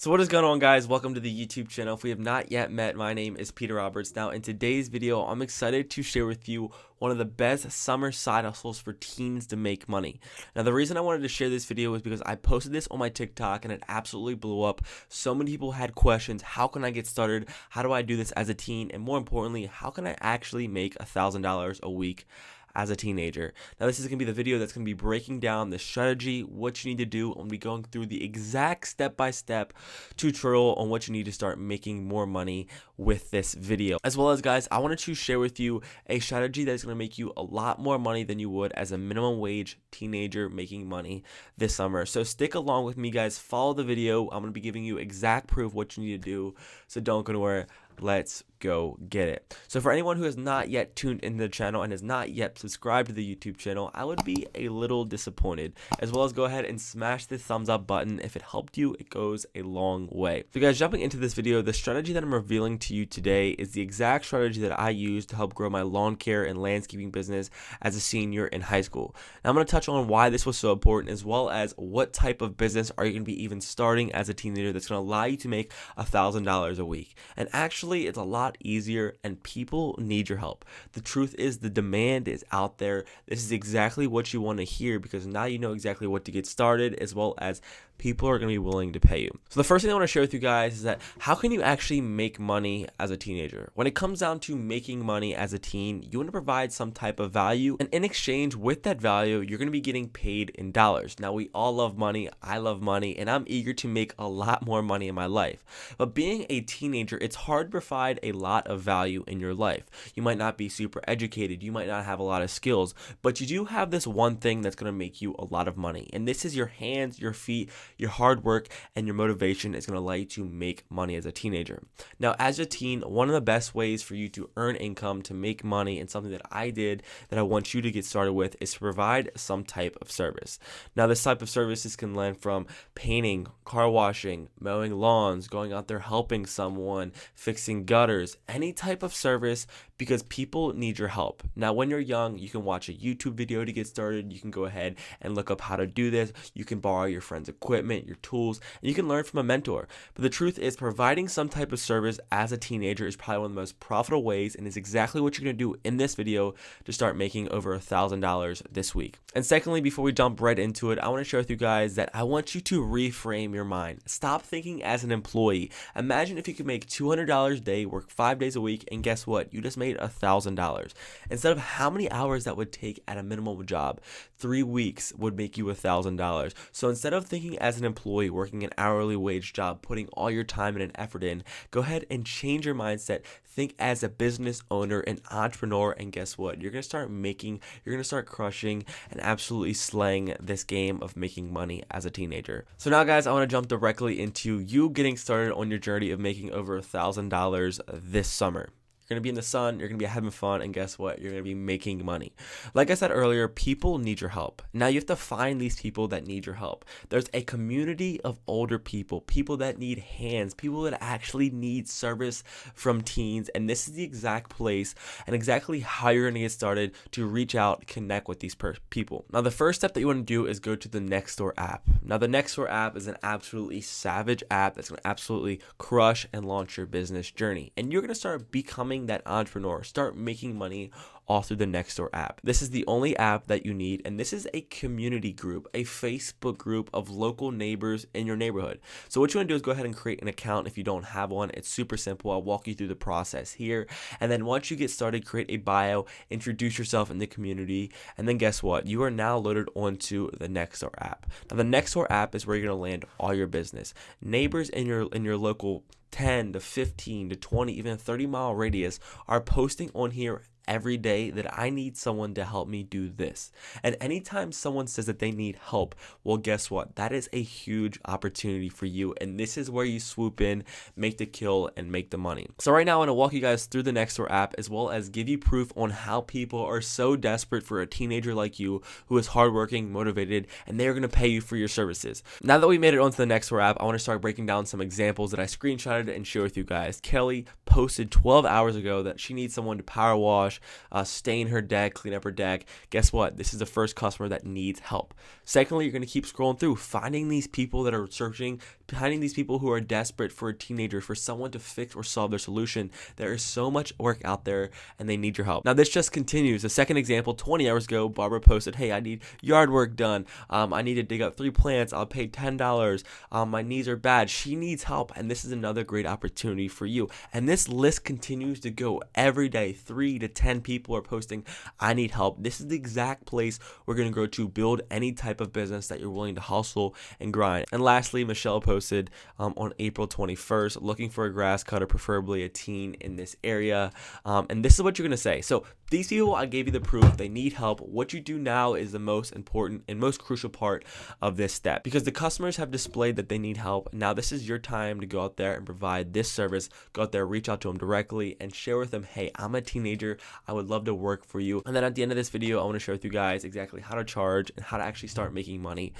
So what is going on, guys? Welcome to the YouTube channel. If we have not yet met, my name is Peter Roberts. Now in today's video, I'm excited to share with you one of the best summer side hustles for teens to make money. Now the reason I wanted to share this video is because I posted this on my TikTok and it absolutely blew up. So many people had questions. How can I get started? How do I do this as a teen? And more importantly, how can I actually make $1,000 a week as a teenager? Now this is going to be the video that's going to be breaking down the strategy, what you need to do. I'm going to be going through the exact step-by-step tutorial on what you need to start making more money with this video. As well as, guys, I wanted to share with you a strategy that is going to make you a lot more money than you would as a minimum wage teenager making money this summer. So stick along with me, guys. Follow the video. I'm going to be giving you exact proof what you need to do. So don't go anywhere. Let's go get it. So for anyone who has not yet tuned into the channel and has not yet subscribed to the YouTube channel, I would be a little disappointed. As well as go ahead and smash the thumbs up button. If it helped you, it goes a long way. So guys, jumping into this video, the strategy that I'm revealing to you today is the exact strategy that I used to help grow my lawn care and landscaping business as a senior in high school. Now I'm going to touch on why this was so important, as well as what type of business are you going to be even starting as a teenager that's going to allow you to make $1,000 a week. And actually, it's a lot easier and people need your help. The truth is the demand is out there. This is exactly what you want to hear, because now you know exactly what to get started, as well as people are going to be willing to pay you. So the first thing I want to share with you guys is that how can you actually make money as a teenager? When it comes down to making money as a teen, you want to provide some type of value, and in exchange with that value, you're going to be getting paid in dollars. Now we all love money. I love money, and I'm eager to make a lot more money in my life. But being a teenager, it's hard to provide a lot of value in your life. You might not be super educated. You might not have a lot of skills, but you do have this one thing that's going to make you a lot of money. And this is your hands, your feet, your hard work, and your motivation is going to allow you to make money as a teenager. Now, as a teen, one of the best ways for you to earn income, to make money, and something that I did that I want you to get started with, is to provide some type of service. Now, this type of services can land from painting, car washing, mowing lawns, going out there helping someone, fixing gutters, any type of service, because people need your help. Now, when you're young, you can watch a YouTube video to get started. You can go ahead and look up how to do this. You can borrow your friend's equipment, your tools, and you can learn from a mentor. But the truth is, providing some type of service as a teenager is probably one of the most profitable ways, and is exactly what you're going to do in this video to start making over $1,000 this week. And secondly, before we jump right into it, I want to share with you guys that I want you to reframe your mind. Stop thinking as an employee. Imagine if you could make $200 a day, work 5 days a week, and guess what? You just made $1,000. Instead of how many hours that would take at a minimum job, 3 weeks would make you $1,000. So instead of thinking as an employee, working an hourly wage job, putting all your time and effort in, go ahead and change your mindset. Think as a business owner, an entrepreneur, and guess what? You're going to start making, you're going to start crushing and absolutely slaying this game of making money as a teenager. So now, guys, I want to jump directly into you getting started on your journey of making over $1,000 this summer. You're going to be in the sun, you're going to be having fun, and guess what? You're going to be making money. Like I said earlier, people need your help. Now you have to find these people that need your help. There's a community of older people, people that need hands, people that actually need service from teens, and this is the exact place and exactly how you're going to get started to reach out, connect with these people. Now the first step that you want to do is go to the Nextdoor app. Now the Nextdoor app is an absolutely savage app that's going to absolutely crush and launch your business journey, and you're going to start becoming that entrepreneur, start making money all through the Nextdoor app. This is the only app that you need, and this is a community group, a Facebook group of local neighbors in your neighborhood. So what you want to do is go ahead and create an account if you don't have one. It's super simple. I'll walk you through the process here, and then once you get started, create a bio, introduce yourself in the community, and then guess what? You are now loaded onto the Nextdoor app. Now the Nextdoor app is where you're going to land all your business. Neighbors in your local 10 to 15 to 20, even 30-mile radius are posting on here every day that I need someone to help me do this. And anytime someone says that they need help, well, guess what? That is a huge opportunity for you. And this is where you swoop in, make the kill, and make the money. So right now, I want to walk you guys through the Nextdoor app, as well as give you proof on how people are so desperate for a teenager like you who is hardworking, motivated, and they're going to pay you for your services. Now that we made it onto the Nextdoor app, I want to start breaking down some examples that I screenshotted and share with you guys. Kelly posted 12 hours ago that she needs someone to power wash, stain her deck, clean up her deck. Guess what? This is the first customer that needs help. Secondly, you're going to keep scrolling through, finding these people that are searching finding these people who are desperate for a teenager, for someone to fix or solve their solution. There is so much work out there and they need your help. Now this just continues. The second example, 20 hours ago, Barbara posted, hey, I need yard work done. I need to dig up 3 plants. I'll pay $10. My knees are bad. She needs help. And this is another great opportunity for you. And this list continues to go every day. 3 to 10 people are posting, I need help. This is the exact place we're going to go to build any type of business that you're willing to hustle and grind. And lastly, Michelle posted on April 21st, looking for a grass cutter, preferably a teen in this area. And this is what you're going to say. So these people, I gave you the proof, they need help. What you do now is the most important and most crucial part of this step, because the customers have displayed that they need help. Now this is your time to go out there and provide this service. Go out there, reach out to them directly and share with them, hey, I'm a teenager, I would love to work for you. And then at the end of this video, I want to share with you guys exactly how to charge and how to actually start making money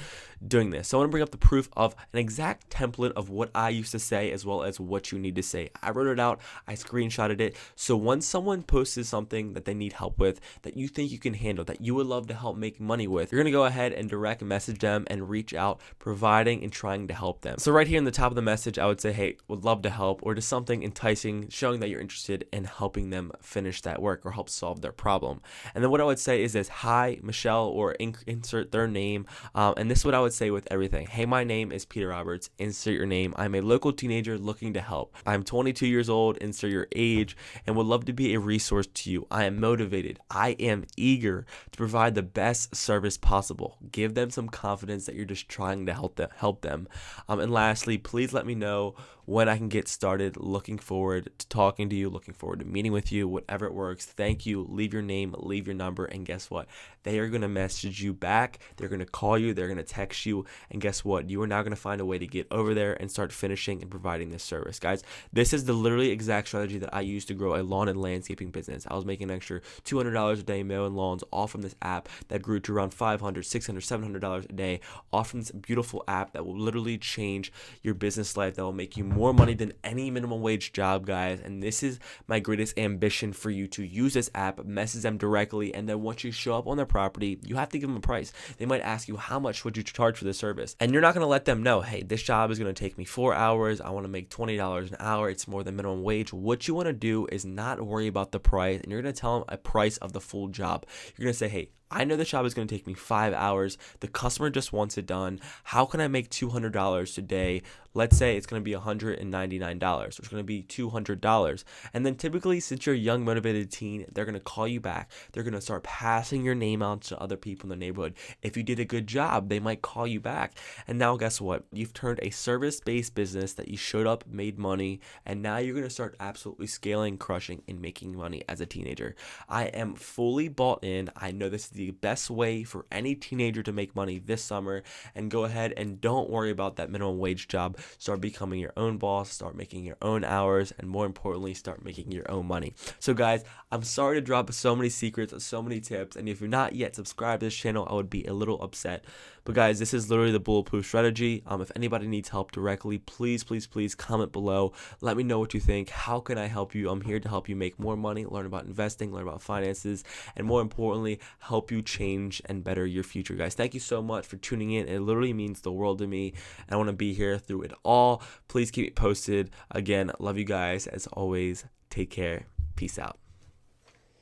doing this. So I want to bring up the proof of an exact template of what I used to say, as well as what you need to say. I wrote it out, I screenshotted it. So once someone posts something that they need help with, that you think you can handle, that you would love to help make money with, you're going to go ahead and direct message them and reach out, providing and trying to help them. So right here in the top of the message, I would say, hey, would love to help, or just something enticing, showing that you're interested in helping them finish that work or help solve their problem. And then what I would say is this, hi, Michelle, or insert their name. And this is what I would say with everything. Hey, my name is Peter Roberts, insert your name. I'm a local teenager looking to help. I'm 22 years old, insert your age, and would love to be a resource to you. I am motivated. I am eager to provide the best service possible. Give them some confidence that you're just trying to help them. And lastly, please let me know when I can get started. Looking forward to talking to you, looking forward to meeting with you, whatever it works. Thank you. Leave your name, leave your number, and guess what? They are going to message you back. They're going to call you. They're going to text you. And guess what? You are now going to find a way to get over there and start finishing and providing this service. Guys, this is the literally exact strategy that I used to grow a lawn and landscaping business. I was making an extra $200 a day mowing lawns all from this app that grew to around $500, $600, $700 a day, all from this beautiful app that will literally change your business life, that will make you more money than any minimum wage job, guys. And this is my greatest ambition for you, to use this app, message them directly, and then once you show up on their property, you have to give them a price. They might ask you, how much would you charge for this service? And you're not going to let them know, hey, this job is going to take me 4 hours. I want to make $20 an hour. It's more than minimum wage. What you want to do is not worry about the price, and you're going to tell them a price of the full job. You're going to say, hey, I know the job is going to take me 5 hours. The customer just wants it done. How can I make $200 today? Let's say it's going to be $199, which is going to be $200. And then typically, since you're a young, motivated teen, they're going to call you back. They're going to start passing your name out to other people in the neighborhood. If you did a good job, they might call you back. And now guess what? You've turned a service-based business that you showed up, made money, and now you're going to start absolutely scaling, crushing, and making money as a teenager. I am fully bought in. I know this is the best way for any teenager to make money this summer, and go ahead and don't worry about that minimum wage job. Start becoming your own boss, start making your own hours, and more importantly, start making your own money. So guys, I'm sorry to drop so many secrets, so many tips, and if you're not yet subscribed to this channel, I would be a little upset. But guys, this is literally the bulletproof strategy. If anybody needs help directly, please comment below. Let me know what you think. How can I help you? I'm here to help you make more money, learn about investing, learn about finances, and more importantly, help you change and better your future, guys. Thank you so much for tuning in. It literally means the world to me, and I want to be here through it all. Please keep it posted. Again, love you guys. As always, take care. Peace out.